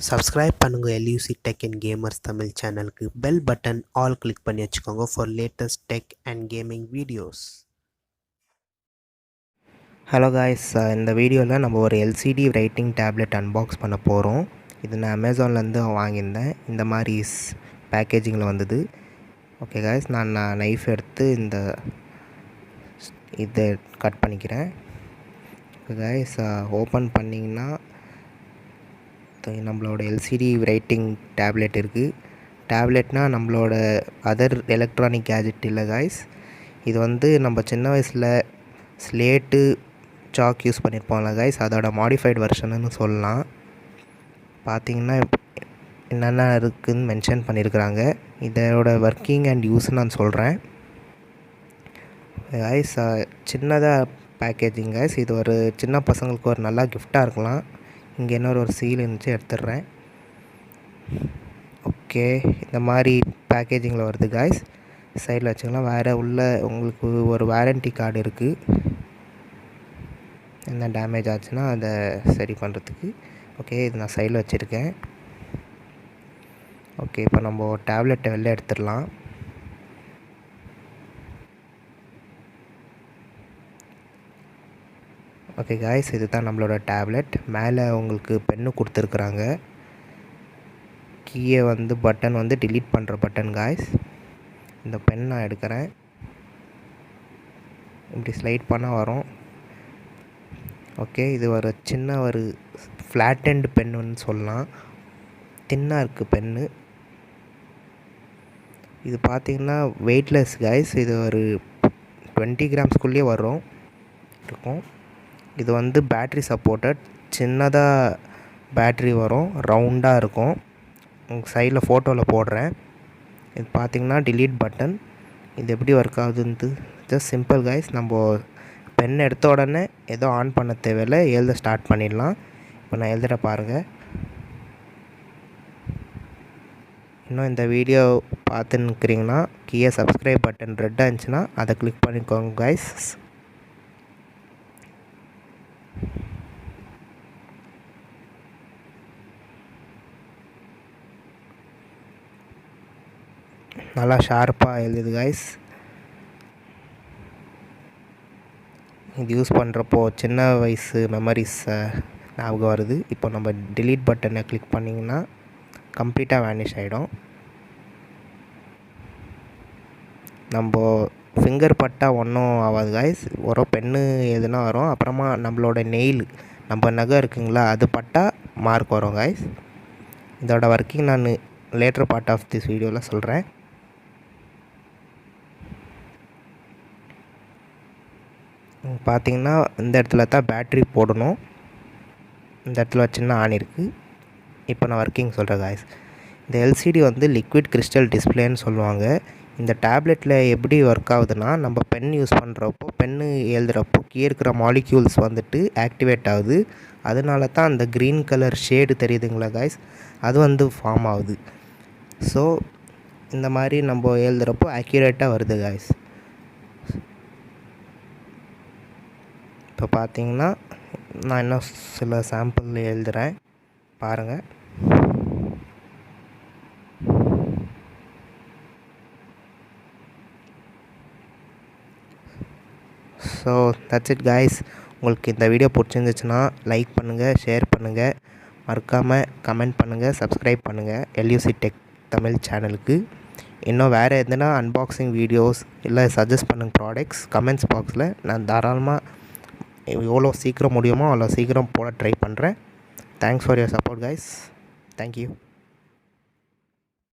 Subscribe பண்ணுங்க LUC tech and gamers Tamil சேனலுக்கு. Bell button all click பண்ணி வச்சுக்கோங்க for latest tech and gaming videos. Hello guys, இந்த வீடியோவில் நம்ம ஒரு எல்சிடி ரைட்டிங் டேப்லெட் அன்பாக்ஸ் பண்ண போகிறோம். இது நான் அமேசான்லேருந்து வாங்கியிருந்தேன். இந்த மாதிரி பேக்கேஜிங்கில் வந்தது. ஓகே காய்ஸ், நான் நைஃப் எடுத்து இதை கட் பண்ணிக்கிறேன். ஓகே காய்ஸ், ஓப்பன் பண்ணிங்கன்னா நம்மளோட எல்சிடி ரைட்டிங் டேப்லெட் இருக்குது. டேப்லெட்னால் நம்மளோட அதர் எலக்ட்ரானிக் கேஜெட் இல்லை காய்ஸ். இது நம்ம சின்ன வயசில் ஸ்லேட்டு சாக் யூஸ் பண்ணியிருப்போம்ல காய்ஸ், அதோட மாடிஃபைடு வெர்ஷன்னு சொல்லலாம். பார்த்திங்கன்னா என்னென்ன இருக்குதுன்னு மென்ஷன் பண்ணியிருக்கிறாங்க. இதோட ஒர்க்கிங் அண்ட் யூஸ் நான் சொல்கிறேன் காய்ஸ். சின்னதாக பேக்கேஜிங் காய்ஸ். இது ஒரு சின்ன பசங்களுக்கு ஒரு நல்லா கிஃப்டாக இருக்கலாம். இங்கே இன்னொரு சீல் இருந்துச்சு, எடுத்துடுறேன். ஓகே, இந்த மாதிரி பேக்கேஜிங்கில் வருது காய்ஸ். சைடில் வச்சுக்கலாம். வேறு உங்களுக்கு ஒரு வாரண்ட்டி கார்டு இருக்குது. என்ன டேமேஜ் ஆச்சுன்னா அதை சரி பண்ணுறதுக்கு. ஓகே, இது நான் சைடில் வச்சுருக்கேன். ஓகே, இப்போ நம்ம டேப்லெட்டை வெளில எடுத்துடலாம். ஓகே காய்ஸ், இது தான் நம்மளோட டேப்லெட். மேலே உங்களுக்கு பென்னு கொடுத்துருக்குறாங்க. கீயை பட்டன் டிலீட் பண்ணுற பட்டன் காய்ஸ். இந்த பென் நான் எடுக்கிறேன். இப்படி ஸ்லைட் பண்ணால் வரும். ஓகே, இது ஒரு சின்ன ஃப்ளாட் எண்ட் பென்னுன்னு சொல்லலாம். தின்னாக இருக்குது பென்னு. இது பார்த்திங்கன்னா வெயிட்லெஸ் காய்ஸ். இது ஒரு 20 கிராம்ஸ்குள்ளேயே இருக்கும். இது பேட்ரி சப்போர்ட்டட். சின்னதாக பேட்ரி வரும், ரவுண்டாக இருக்கும். உங்கள் சைடில் ஃபோட்டோவில் போடுறேன். இது பார்த்திங்கன்னா டிலீட் பட்டன். இது எப்படி ஒர்க் ஆகுதுன்ட்டு ஜஸ்ட் சிம்பிள் காய்ஸ். நம்ம பென் எடுத்த உடனே ஏதோ ஆன் பண்ண தேவையில்லை, எழுத ஸ்டார்ட் பண்ணிடலாம். இப்போ நான் எழுதுகிற பாருங்கள். இன்னும் இந்த வீடியோ பார்த்துன்னுக்கிறீங்கன்னா கீழே சப்ஸ்கிரைப் பட்டன் ரெட்டாக இருந்துச்சுன்னா அதை கிளிக் பண்ணிக்கோங்க காய்ஸ். நல்லா ஷார்ப்பாக எழுதுது காய்ஸ். இது யூஸ் பண்ணுறப்போ சின்ன வயசு மெமரிஸ் ஞாபகம் வருது. இப்போ நம்ம டிலீட் பட்டனை கிளிக் பண்ணிங்கன்னா கம்ப்ளீட்டாக வேனிஷ் ஆகிடும். நம்ம ஃபிங்கர் பட்டால் ஒன்றும் ஆகாது காய்ஸ். ஒரு பென்னு எதுனா வரும். அப்புறமா நம்மளோட நெயில், நம்ம நகை இருக்குங்களா, அது பட்டால் மார்க் வரும் காய்ஸ். இதோட ஒர்க்கிங் நான் லேட்டர் பார்ட் ஆஃப் திஸ் வீடியோவில் சொல்கிறேன். பார்த்திங்கன்னா இந்த இடத்துல தான் பேட்ரி போடணும். இந்த இடத்துல சின்ன ஆன் இருக்குது. இப்போ நான் ஒர்க்கிங் சொல்கிறேன் காய்ஸ். இந்த எல்சிடி லிக்விட் கிறிஸ்டல் டிஸ்பிளேன்னு சொல்லுவாங்க. இந்த டேப்லெட்டில் எப்படி ஒர்க் ஆகுதுன்னா, நம்ம பென் யூஸ் பண்ணுறப்போ, பென்னு எழுதுகிறப்போ கீழே இருக்கிற மாலிக்யூல்ஸ் ஆக்டிவேட் ஆகுது. அதனால தான் அந்த க்ரீன் கலர் ஷேடு தெரியுதுங்களா காய்ஸ், அது ஃபார்ம் ஆகுது. ஸோ இந்த மாதிரி நம்ம எழுதுகிறப்போ ஆக்யூரேட்டாக வருது காய்ஸ். இப்போ பார்த்திங்கன்னா நான் இன்னும் சில சாம்பிள் எழுதுகிறேன் பாருங்கள். So that's it guys. உங்களுக்கு இந்த வீடியோ பிடிச்சிருந்துச்சுன்னா லைக் பண்ணுங்கள், ஷேர் பண்ணுங்கள், மறக்காமல் கமெண்ட் பண்ணுங்கள், சப்ஸ்கிரைப் பண்ணுங்கள் LUC டெக் தமிழ் சேனலுக்கு. இன்னும் வேறு எதுனா அன்பாக்சிங் வீடியோஸ் இல்லை சஜஸ்ட் பண்ணுங்கள் ப்ராடக்ட்ஸ் கமெண்ட்ஸ் பாக்ஸில். நான் தாராளமாக எவ்வளோ சீக்கிரம் முடியுமோ அவ்வளோ சீக்கிரம் போட ட்ரை பண்ணுறேன். Thanks for your support guys. Thank you.